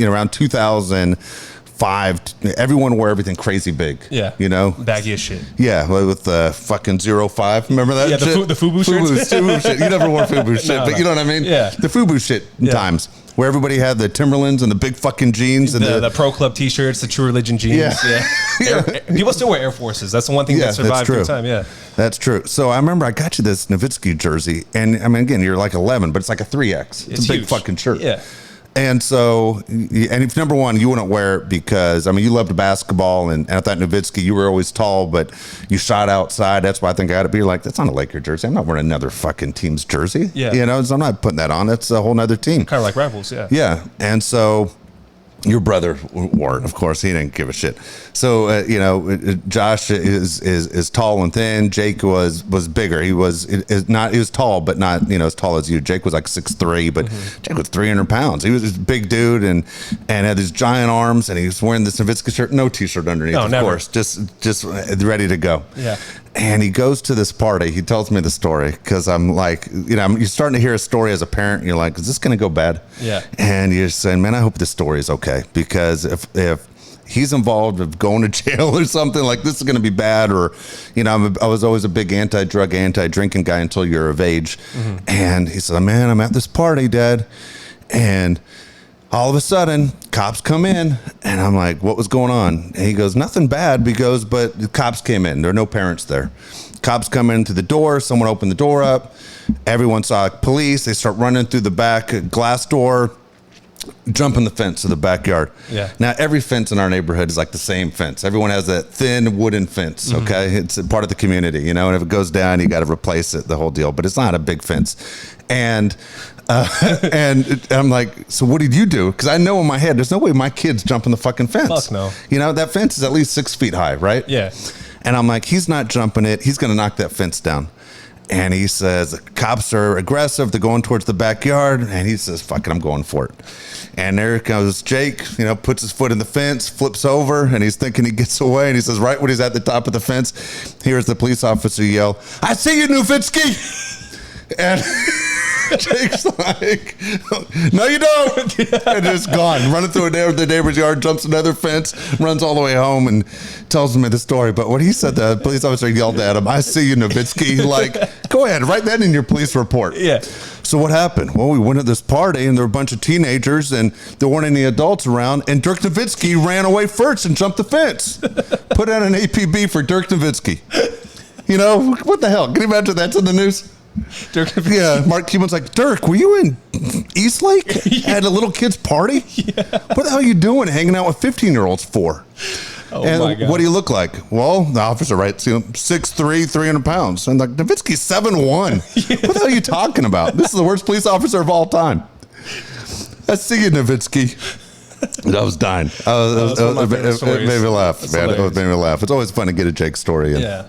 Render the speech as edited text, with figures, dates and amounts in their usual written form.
around 2005, everyone wore everything crazy big. Yeah. Baggy as shit. Yeah, with the fucking 05. Remember that? Yeah, shit? the FUBU shirts. FUBU shit. You never wore FUBU shit, but you know what I mean? Yeah. The FUBU shit times where everybody had the Timberlands and the big fucking jeans and the Pro Club T-shirts, the True Religion jeans. Yeah. People still wear Air Forces. That's the one thing that survived through time. Yeah. That's true. So I remember I got you this Nowitzki jersey, and I mean, again, you're like 11, but it's like a 3X. It's a big fucking shirt. Yeah. And so, and if number one, you wouldn't wear it because, I mean, you loved basketball, and I thought Nowitzki, you were always tall, but you shot outside. That's why I think I got to be like, that's not a Laker jersey. I'm not wearing another fucking team's jersey. Yeah. So I'm not putting that on. That's a whole nother team. Kind of like rivals, yeah. Yeah. And so your brother wore it, of course. He didn't give a shit. So, Josh is tall and thin. Jake was bigger. He was tall, but not, as tall as you. Jake was like 6'3", but Jake was 300 pounds. He was this big dude and had these giant arms, and he was wearing this Nowitzki shirt, no t-shirt underneath, of course, just ready to go. Yeah. And he goes to this party. He tells me the story because I'm like, you're starting to hear a story as a parent. And you're like, is this going to go bad? Yeah. And you're saying, man, I hope this story is okay, because if he's involved with going to jail or something, like this is going to be bad. Or, I was always a big anti-drug, anti-drinking guy until you're of age. And he said, man, I'm at this party, Dad. And all of a sudden, cops come in, and I'm like, what was going on? And he goes, nothing bad. He goes, but the cops came in. There are no parents there. Cops come into the door. Someone opened the door up. Everyone saw police. They start running through the back glass door, jumping the fence of the backyard. Yeah. Now, every fence in our neighborhood is like the same fence. Everyone has that thin wooden fence, okay? It's a part of the community, and if it goes down, you got to replace it, the whole deal. But it's not a big fence. And I'm like, so what did you do? Because I know in my head, there's no way my kid's jumping the fucking fence. Fuck no. That fence is at least 6 feet high, right? Yeah. And I'm like, he's not jumping it. He's going to knock that fence down. And he says, cops are aggressive. They're going towards the backyard. And he says, fuck it, I'm going for it. And there comes Jake, puts his foot in the fence, flips over, and he's thinking he gets away. And he says, right when he's at the top of the fence, here's the police officer yell, I see you, Nowitzki. And Jake's like, no, you don't. And it's gone. Running through the neighbor's yard, jumps another fence, runs all the way home, and tells me the story. But what he said, the police officer yelled at him, I see you, Nowitzki. Like, go ahead, write that in your police report. Yeah. So what happened? Well, we went to this party, and there were a bunch of teenagers, and there weren't any adults around, and Dirk Nowitzki ran away first and jumped the fence. Put out an APB for Dirk Nowitzki. What the hell? Can you imagine that's in the news? Dirk. Yeah, Mark Cuban's like, Dirk, were you in Eastlake at a little kid's party? Yeah. What the hell are you doing hanging out with 15-year-olds for? Oh, and my God. what do you look like? Well, the officer writes, 6'3", 300 pounds. And like, Nowitzki's 7'1". Yeah. What the hell are you talking about? This is the worst police officer of all time. I see you, Nowitzki. I was dying. It made me laugh, man. It made me laugh. It's always fun to get a Jake story. Yeah.